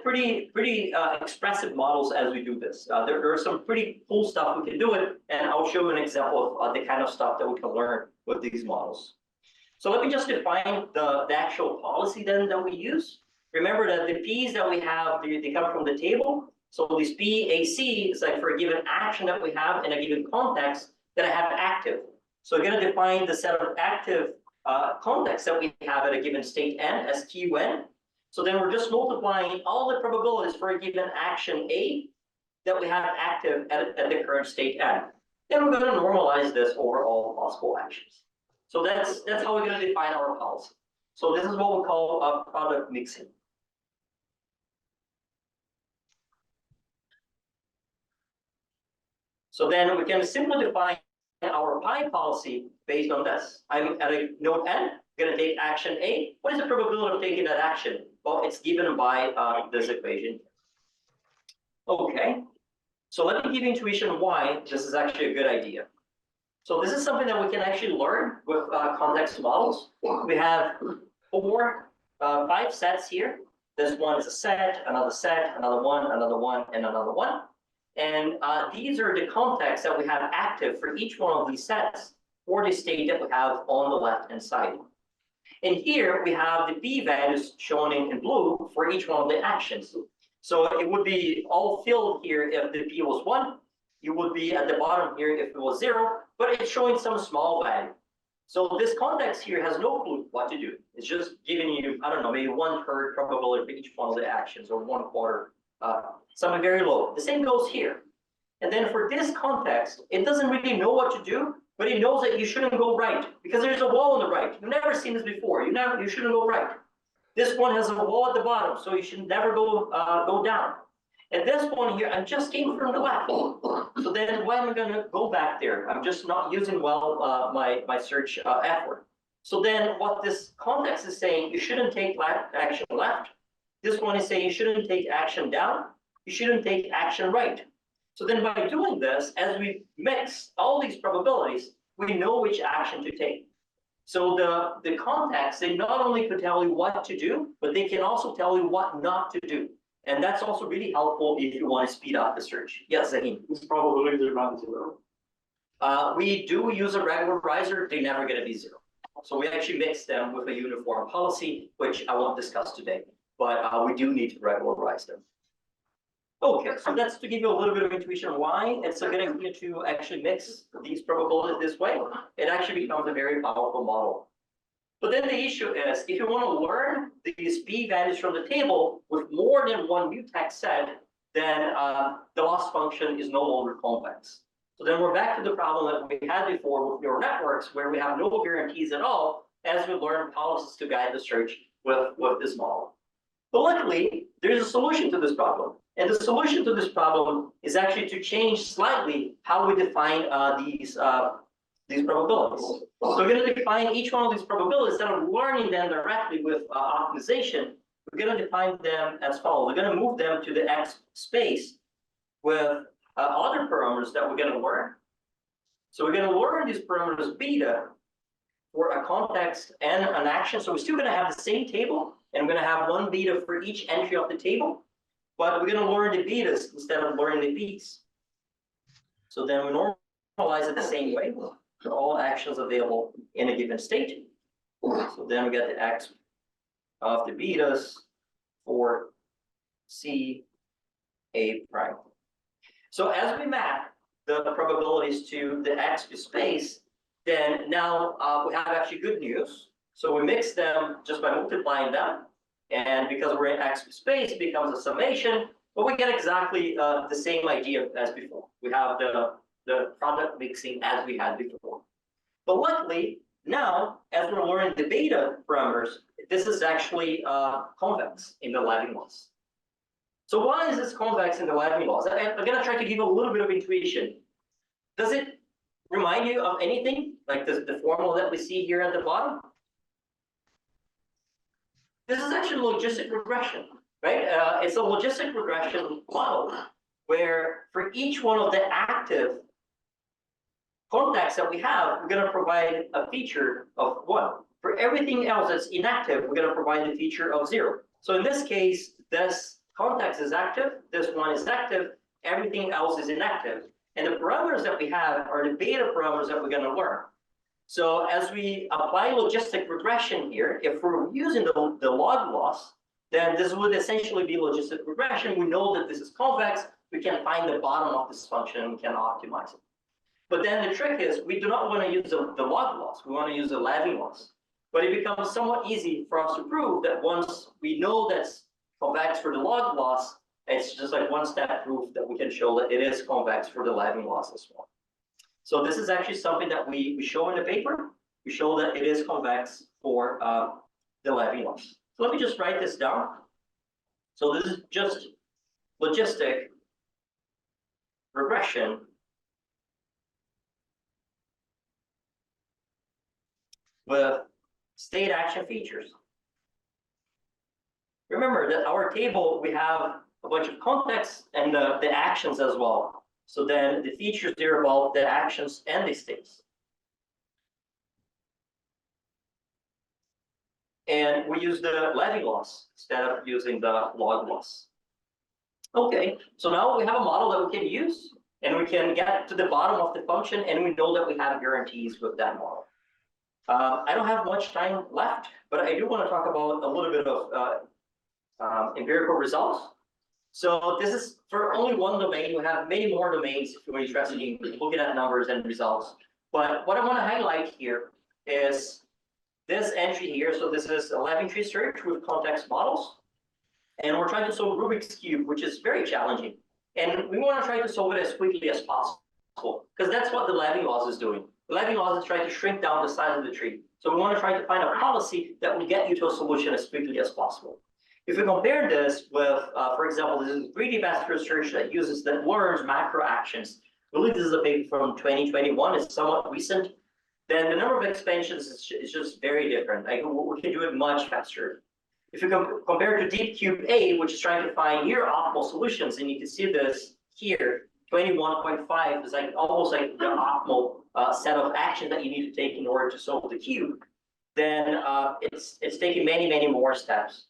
pretty expressive models as we do this. There are some pretty cool stuff we can do it, and I'll show you an example of the kind of stuff that we can learn with these models. So let me just define the actual policy then that we use. Remember that the P's that we have, they come from the table. So this PAC is like for a given action that we have in a given context that I have active. So we're going to define the set of active contexts that we have at a given state n as Qn. So then we're just multiplying all the probabilities for a given action A that we have active at the current state n. Then we're going to normalize this over all possible actions. So that's how we're going to define our policy. So this is what we call a product mixing. So then we can simply define our pi policy based on this. I'm at a node n, going to take action A. What is the probability of taking that action? Well, it's given by this equation. Okay, so let me give you intuition why this is actually a good idea. So this is something that we can actually learn with context models. We have 5 sets here. This one is a set, another one, and another one. And these are the contexts that we have active for each one of these sets for the state that we have on the left-hand side. And here we have the P values shown in blue for each one of the actions. So it would be all filled here if the P was 1. You would be at the bottom here if it was 0, but it's showing some small value. So this context here has no clue what to do. It's just giving you, I don't know, maybe 1/3 probability for each one of the actions, or 1/4, something very low. The same goes here. And then for this context, it doesn't really know what to do, but it knows that you shouldn't go right because there's a wall on the right. You've never seen this before. You shouldn't go right. This one has a wall at the bottom, so you should never go down. And this one here, I just came from the left. So then why am I gonna go back there? I'm just not using well my search effort. So then what this context is saying, you shouldn't take action left. This one is saying you shouldn't take action down. You shouldn't take action right. So then by doing this, as we mix all these probabilities, we know which action to take. So the context, they not only could tell you what to do, but they can also tell you what not to do. And that's also really helpful if you want to speed up the search. Yes, Zaheen. This probability is around 0. We do use a regularizer, they're never going to be 0. So we actually mix them with a uniform policy, which I won't discuss today, but we do need to regularize them. Okay, so that's to give you a little bit of intuition why it's a good idea to actually mix these probabilities this way. It actually becomes a very powerful model. But then the issue is, if you want to learn these p-values from the table with more than one mutex set, then the loss function is no longer convex. So then we're back to the problem that we had before with neural networks, where we have no guarantees at all as we learn policies to guide the search with this model. But luckily, there's a solution to this problem. And the solution to this problem is actually to change slightly how we define these probabilities. So we're going to define each one of these probabilities instead of learning them directly with optimization. We're going to define them as follows. We're going to move them to the X space with other parameters that we're going to learn. So we're going to learn these parameters beta for a context and an action. So we're still going to have the same table, and we're going to have one beta for each entry of the table. But we're going to learn the betas instead of learning the beats. So then we normalize it the same way for all actions available in a given state. So then we get the X of the betas for C A prime. So as we map the probabilities to the X space, then now we have actually good news. So we mix them just by multiplying them. And because we're in X space, it becomes a summation, but we get exactly the same idea as before. We have the product mixing as we had before. But luckily, now, as we're learning the beta parameters, this is actually convex in the Levin laws. So why is this convex in the Levin laws? I'm going to try to give a little bit of intuition. Does it remind you of anything, like the formula that we see here at the bottom? This is actually logistic regression, right? It's a logistic regression model where for each one of the active contacts that we have, we're going to provide a feature of 1. For everything else that's inactive, we're going to provide a feature of 0. So in this case, this context is active, this one is active, everything else is inactive. And the parameters that we have are the beta parameters that we're going to learn. So as we apply logistic regression here, if we're using the log loss, then this would essentially be logistic regression. We know that this is convex. We can find the bottom of this function and we can optimize it. But then the trick is we do not want to use the log loss. We want to use the Levin loss. But it becomes somewhat easy for us to prove that once we know that's convex for the log loss, it's just like one-step proof that we can show that it is convex for the Levin loss as well. So this is actually something that we show in the paper. We show that it is convex for the Levin loss. So let me just write this down. So this is just logistic regression with state action features. Remember that our table, we have a bunch of contexts and the actions as well. So then the features there about the actions and the states. And we use the Levin loss instead of using the log loss. Okay, so now we have a model that we can use and we can get to the bottom of the function and we know that we have guarantees with that model. I don't have much time left, but I do want to talk about a little bit of empirical results. So this is for only one domain. We have many more domains if you're interested in looking at numbers and results. But what I want to highlight here is this entry here. So this is a Levin Tree Search with context models. And we're trying to solve Rubik's Cube, which is very challenging. And we want to try to solve it as quickly as possible, because that's what the Levin laws is doing. The Levin laws is trying to shrink down the size of the tree. So we want to try to find a policy that will get you to a solution as quickly as possible. If we compare this with, for example, this is 3D vascular search that learns macro actions. I believe this is a paper from 2021. It's somewhat recent. Then the number of expansions is just very different. Like we can do it much faster. If you compare to Deep Cube A, which is trying to find near optimal solutions, and you can see this here, 21.5 is like almost like the optimal set of actions that you need to take in order to solve the cube. Then it's taking many more steps.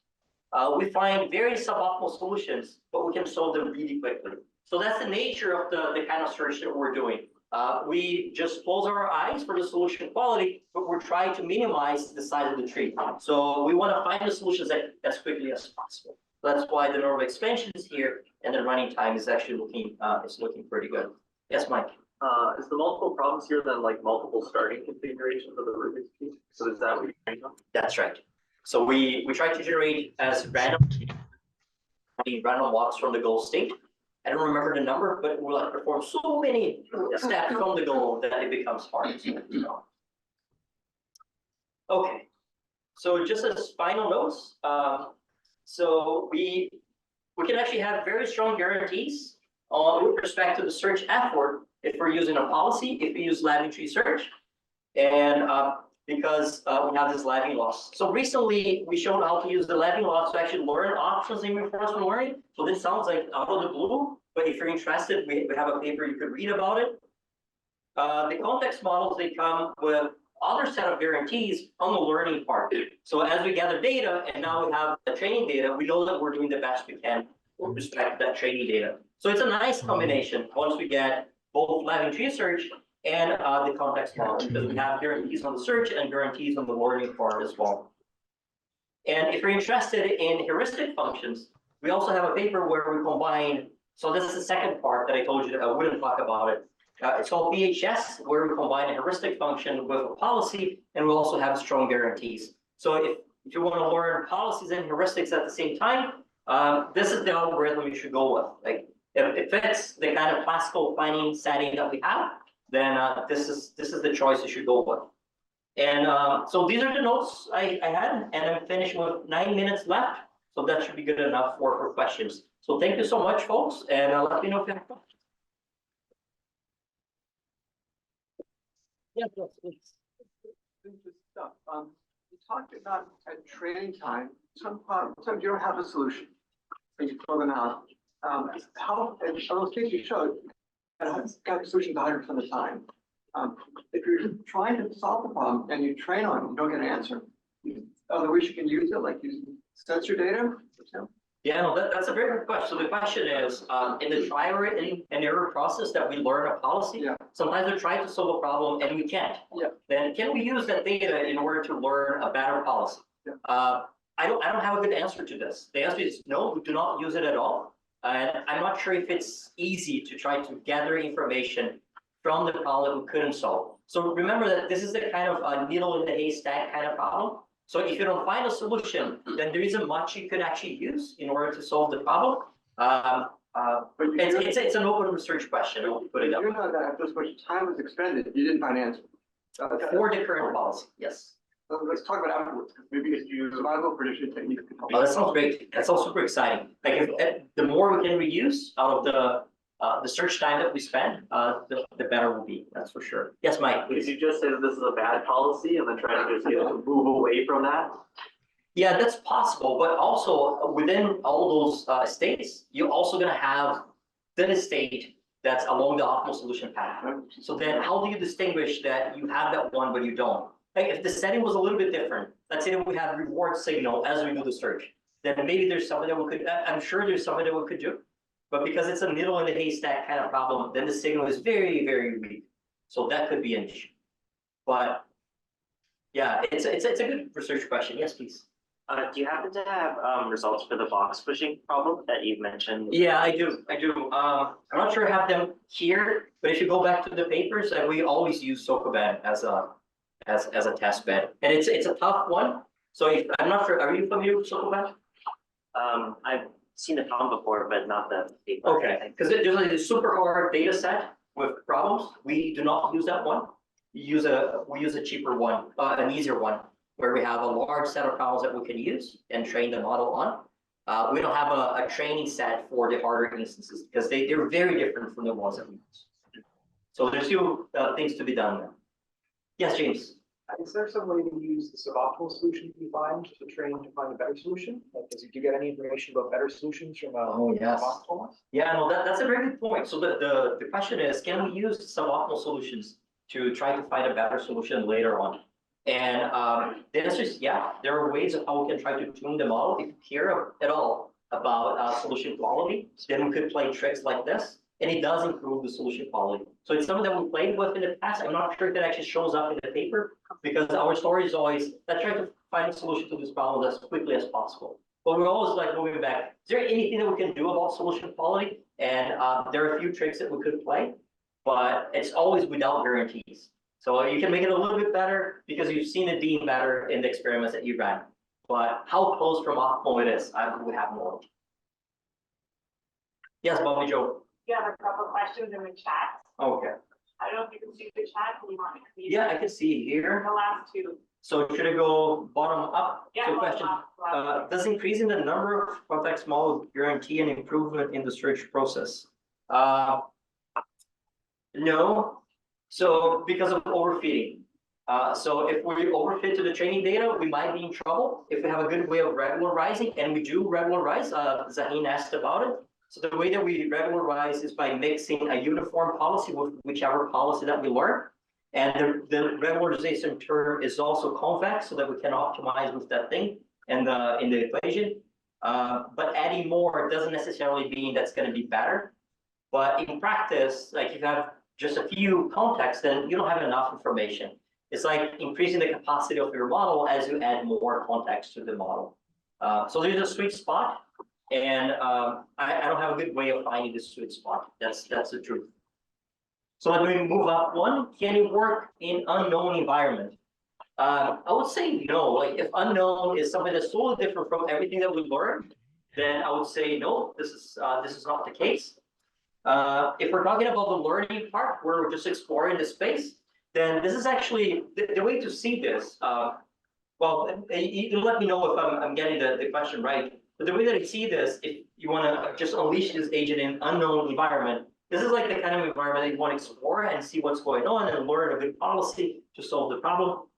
We find very suboptimal solutions, but we can solve them really quickly. So that's the nature of the kind of search that we're doing. We just close our eyes for the solution quality, but we're trying to minimize the size of the tree. So we want to find the solutions as quickly as possible. That's why the number of expansions here and the running time is actually looking pretty good. Yes, Mike. Is the multiple problems here then like multiple starting configurations of the Rubik's cube? So is that what you're trying to? That's right. So we try to generate as random walks from the goal state. I don't remember the number, but we'll like perform so many steps from the goal that it becomes hard. Okay. So just as final notes, so we can actually have very strong guarantees with respect to the search effort if we're using a policy, if we use Levin Tree Search, and because we have this Levin loss. So recently we showed how to use the Levin loss to actually learn options in reinforcement learning. So this sounds like out of the blue, but if you're interested, we have a paper you could read about it. The context models, they come with other set of guarantees on the learning part. So as we gather data and now we have the training data, we know that we're doing the best we can with respect to that training data. So it's a nice combination once we get both Levin Tree Search and the context model, because we have guarantees on the search and guarantees on the learning part as well. And if you're interested in heuristic functions, we also have a paper where we combine, so this is the second part that I told you that I wouldn't talk about it. It's called PHS, where we combine a heuristic function with a policy, and we also have strong guarantees. So if you want to learn policies and heuristics at the same time, this is the algorithm you should go with. Like if it fits the kind of classical planning setting that we have, then this is the choice you should go with. And so these are the notes I had, and I'm finished with 9 minutes left. So that should be good enough for questions. So thank you so much, folks, and let me know if you have questions. Yes, please. Interesting stuff. You talked about at training time, sometimes you don't have a solution, and you throw them out. How, in those cases you showed, got the solution 100% of the time. If you're trying to solve the problem and you train on it, you don't get an answer. Other ways you can use it, like using sensor data. Yeah, no, that's a very good question. So the question is, in the trial and error process that we learn a policy, sometimes we try to solve a problem and we can't. Then can we use that data in order to learn a better policy? I don't have a good answer to this. The answer is no, we do not use it at all. And I'm not sure if it's easy to try to gather information from the problem that we couldn't solve. So remember that this is the kind of needle in the haystack kind of problem. So if you don't find a solution, then there isn't much you could actually use in order to solve the problem. But it's an open research question. I'll put it up. You know that after so much time was expended, you didn't find an answer. For the current policy, yes. Let's talk about afterwards. Maybe it's use survival prediction techniques. Oh, that sounds great. That sounds super exciting. Like the more we can reuse out of the search time that we spend, the better we'll be. That's for sure. Yes, Mike. Did you just say that this is a bad policy and then try to just move away from that? Yeah, that's possible. But also within all those states, you're also going to have the state that's along the optimal solution path. So then how do you distinguish that you have that one, but you don't? Like if the setting was a little bit different, let's say that we have reward signal as we do the search, then maybe there's something that we could, I'm sure there's something that we could do. But because it's a needle in the haystack kind of problem, then the signal is very, very weak. So that could be an issue. But yeah, it's a good research question. Yes, please. Do you happen to have results for the box pushing problem that you've mentioned? Yeah, I do. I'm not sure I have them here, but if you go back to the papers, we always use Sokoban as a test bed, and it's a tough one. So I'm not sure. Are you familiar with Sokoban? I've seen the problem before, but not the paper. Okay, because there's like a super hard data set with problems. We do not use that one. use a cheaper one, an easier one, where we have a large set of problems that we can use and train the model on. We don't have a training set for the harder instances because they're very different from the ones that we use. So there's still things to be done there. Yes, James. Is there some way to use the suboptimal solution you find to train to find a better solution? Like, do you get any information about better solutions from Yes. suboptimal ones? Yeah, no, that's a very good point. So the question is, can we use suboptimal solutions to try to find a better solution later on? And the answer is yeah, there are ways of how we can try to tune the model. If you care at all about solution quality, then we could play tricks like this, and it does improve the solution quality. So it's something that we played with in the past. I'm not sure if it actually shows up in the paper because our story is always, let's try to find a solution to this problem as quickly as possible. But we're always like moving back. Is there anything that we can do about solution quality? And there are a few tricks that we could play, but it's always without guarantees. So you can make it a little bit better because you've seen it being better in the experiments that you ran. But how close from optimal it is, we have no idea. Yes, Bobby Joe. You have a couple questions in the chat. Okay. I don't know if you can see the chat, or you want me to read? Yeah, I can see here. The last two. So should it go bottom up? Yeah, So bottom question, up. does increasing the number of convex models guarantee an improvement in the search process? No. So because of overfitting. So if we overfit to the training data, we might be in trouble if we have a good way of regularizing, and we do regularize. Zaheen asked about it. So the way that we regularize is by mixing a uniform policy with whichever policy that we learn. And the regularization term is also convex so that we can optimize with that thing and in the equation. But adding more doesn't necessarily mean that's going to be better. But in practice, like if you have just a few contexts, then you don't have enough information. It's like increasing the capacity of your model as you add more context to the model. So there's a sweet spot. And I don't have a good way of finding this sweet spot. That's the truth. So let me move up one. Can it work in unknown environment? I would say no. Like if unknown is something that's totally different from everything that we learned, then I would say no. This is not the case. If we're talking about the learning part, where we're just exploring the space, then this is actually the way to see this. Well, you let me know if I'm getting the question right. But the way that I see this, if you want to just unleash this agent in an unknown environment, this is like the kind of environment that you want to explore and see what's going on and learn a good policy to solve the problem.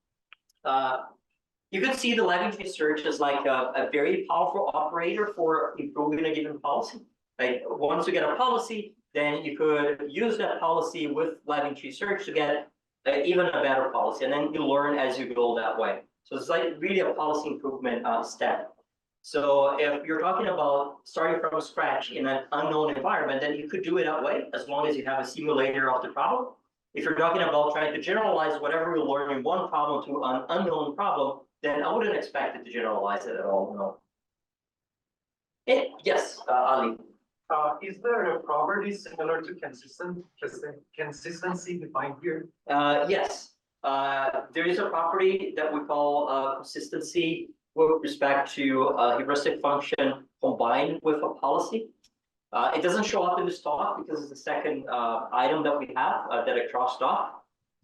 You could see the Levin Tree Search as like a very powerful operator for improving a given policy. Like once you get a policy, then you could use that policy with Levin Tree Search to get even a better policy, and then you learn as you go that way. So it's like really a policy improvement step. So if you're talking about starting from scratch in an unknown environment, then you could do it that way as long as you have a simulator of the problem. If you're talking about trying to generalize whatever you learn in one problem to an unknown problem, then I wouldn't expect it to generalize it at all, no. Yes, Ali. Is there a property similar to consistency defined here? Yes, there is a property that we call consistency with respect to a heuristic function combined with a policy. It doesn't show up in this talk because it's the second item that we have that I crossed off,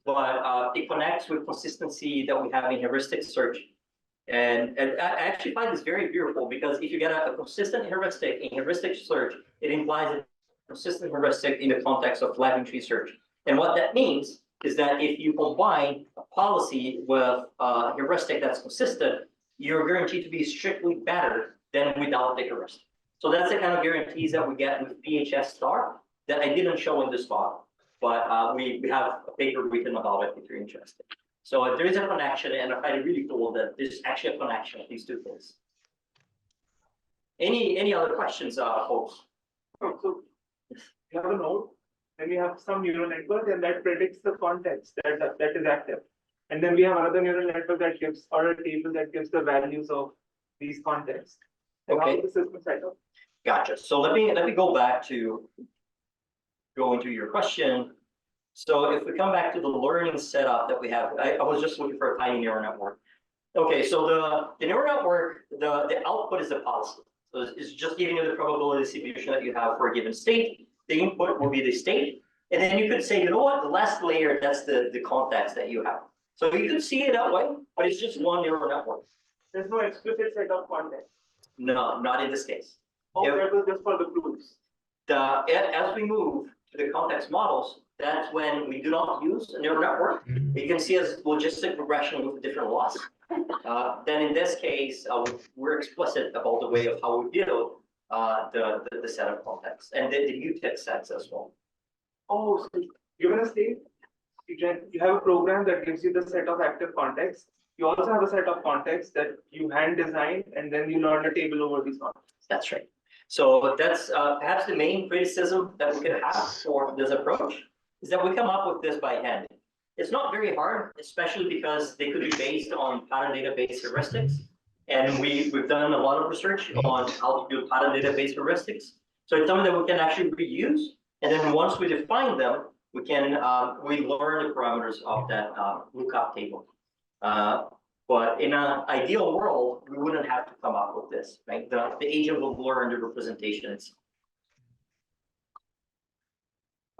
but it connects with consistency that we have in heuristic search. And I actually find this very beautiful because if you get a consistent heuristic in heuristic search, it implies a consistent heuristic in the context of Levin Tree Search. And what that means is that if you combine a policy with a heuristic that's consistent, you're guaranteed to be strictly better than without the heuristic. So that's the kind of guarantees that we get with PHS star that I didn't show in this talk, but we have a paper written about it if you're interested. So there is a connection, and I find it really cool that there's actually a connection of these two things. Any other questions, folks? Oh, so you have a node, and we have some neural network, and that predicts the context that is active. And then we have another neural network that gives, or a table that gives the values of these contexts. And Okay. how is the system set up? Gotcha. So let me go back to go into your question. So if we come back to the learning setup that we have, I was just looking for a tiny neural network. Okay, so the neural network, the output is the policy. So it's just giving you the probability distribution that you have for a given state. The input will be the state, And then you could say, you know what, the last layer, that's the context that you have. So you could see it that way, but it's just one neural network. There's no explicit set of context. No, not in this case. Oh, Yeah. that was just for the proofs. As we move to the context models, that's when we do not use a neural network. You can see as logistic regression with different laws. Then in this case, we're explicit about the way of how we build the set of contexts and the mutex sets as well. Oh, so given a state, you have a program that gives you the set of active contexts. You also have a set of contexts that you hand design, and then you learn a table over these contexts. That's right. So that's perhaps the main criticism that we could have for this approach is that we come up with this by hand. It's not very hard, especially because they could be based on pattern database heuristics. And we've done a lot of research on how to build pattern database heuristics. So it's something that we can actually reuse. And then once we define them, we can we learn the parameters of that lookup table. But in an ideal world, we wouldn't have to come up with this, right? The agent will learn the representations.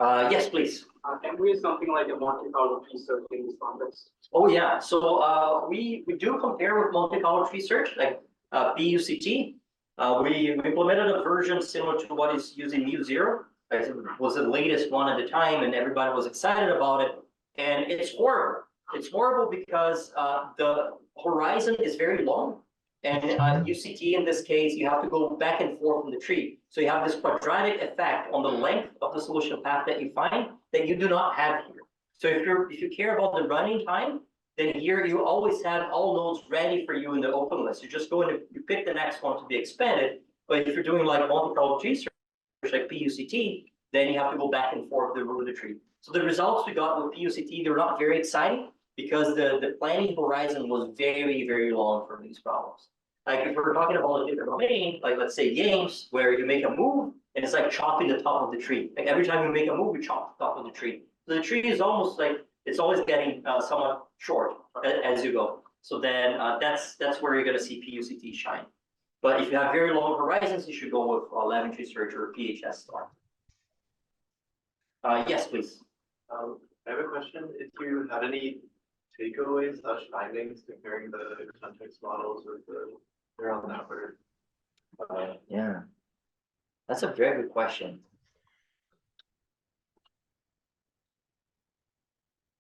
Yes, please. Can we use something like a Monte Carlo tree search in this context? Oh yeah, so we do compare with Monte Carlo tree search, like PUCT. We implemented a version similar to what is using Mu0. It was the latest one at the time, and everybody was excited about it. And it's horrible. It's horrible because the horizon is very long, and UCT in this case, you have to go back and forth from the tree. So you have this quadratic effect on the length of the solution path that you find that you do not have here. So if you care about the running time, then here you always have all nodes ready for you in the open list. You just go and you pick the next one to be expanded. But if you're doing like Monte Carlo tree search, like PUCT, then you have to go back and forth the root of the tree. So the results we got with PUCT, they're not very exciting because the planning horizon was very, very long for these problems. Like if we're talking about a different domain, like let's say games, where you make a move and it's like chopping the top of the tree. Like every time you make a move, you chop the top of the tree. So the tree is almost like, it's always getting somewhat short as you go. So then that's where you're gonna see PUCT shine. But if you have very long horizons, you should go with Levin Tree Search or PHS Star. Yes, please. I have a question. If you had any takeaways / findings comparing the context models with the neural network? Yeah, that's a very good question.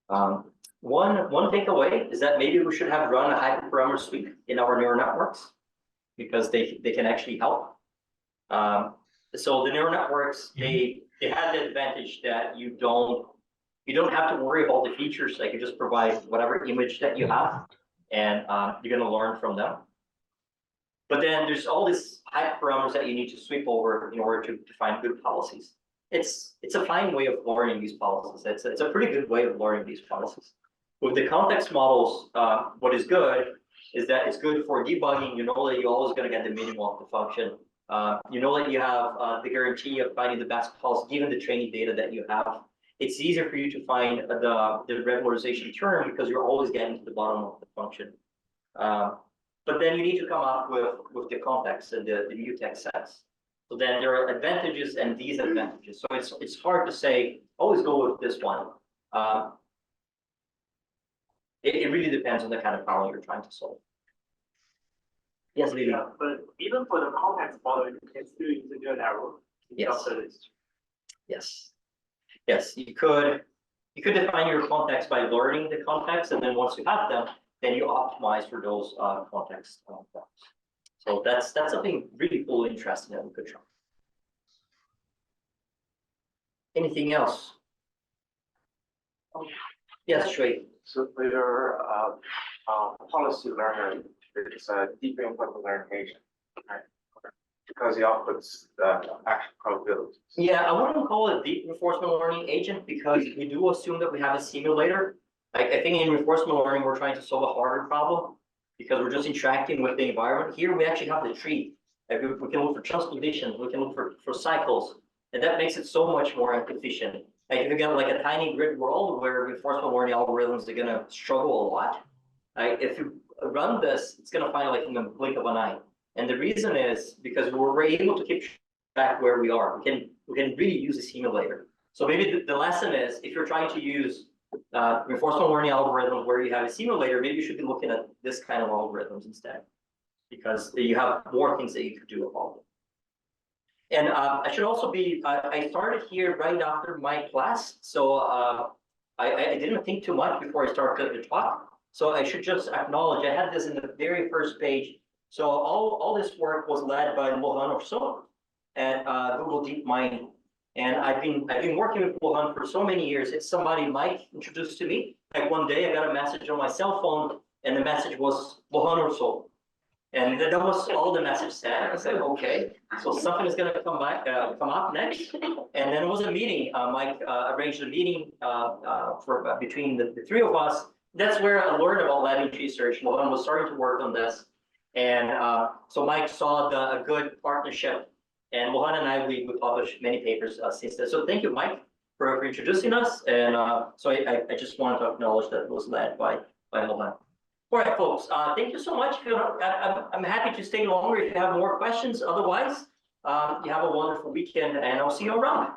One takeaway is that maybe we should have run a hyperparameter sweep in our neural networks because they can actually help. So the neural networks, they have the advantage that you don't have to worry about the features. Like you just provide whatever image that you have, and you're going to learn from them. But then there's all these hyperparameters that you need to sweep over in order to find good policies. It's a fine way of learning these policies. It's a pretty good way of learning these policies. With the context models, what is good is that it's good for debugging. You know that you're always going to get the minimum of the function. You know that you have the guarantee of finding the best policy given the training data that you have. It's easier for you to find the regularization term because you're always getting to the bottom of the function. But then you need to come up with the context and the mutex sets. So then there are advantages and disadvantages. So it's hard to say, always go with this one. It really depends on the kind of problem you're trying to solve. Yes, Levi. Yeah, but even for the context model, you can still use a neural network. Yes. Yes. Yes, you could define your context by learning the context, and then once you have them, then you optimize for those context problems. So that's something really cool, interesting that we could try. Anything else? Yes, Shui. So for your policy learner, it's a deep reinforcement learning agent, right? Because it outputs the actual probabilities. Yeah, I wouldn't call it deep reinforcement learning agent because we do assume that we have a simulator. Like I think in reinforcement learning, we're trying to solve a harder problem because we're just interacting with the environment. Here, we actually have the tree. Like we can look for transpositions, we can look for cycles, and that makes it so much more efficient. Like if you get like a tiny grid world where reinforcement learning algorithms are gonna struggle a lot, if you run this, it's gonna find like in the blink of an eye. And the reason is because we're able to keep track where we are. We can really use a simulator. So maybe the lesson is, if you're trying to use reinforcement learning algorithms where you have a simulator, maybe you should be looking at this kind of algorithms instead, because you have more things that you could do with all of them. And I should also be, I started here right after my class, so I didn't think too much before I started the talk. So I should just acknowledge, I had this in the very first page. So all this work was led by Laurent Orseau at Google DeepMind. And I've been working with Laurent for so many years. It's somebody Mike introduced to me. Like one day I got a message on my cell phone, and the message was Laurent Orseau. And that was all the message said. I said, okay, so something is gonna come up next. And then it was a meeting. Mike arranged a meeting for between the three of us. That's where I learned about Levin Tree Search. Laurent was starting to work on this. And so Mike saw a good partnership. And Laurent and I, we published many papers since then. So thank you, Mike, for introducing us. And so I just wanted to acknowledge that it was led by Laurent. All right, folks, thank you so much. I'm happy to stay longer if you have more questions. Otherwise, you have a wonderful weekend, and I'll see you around.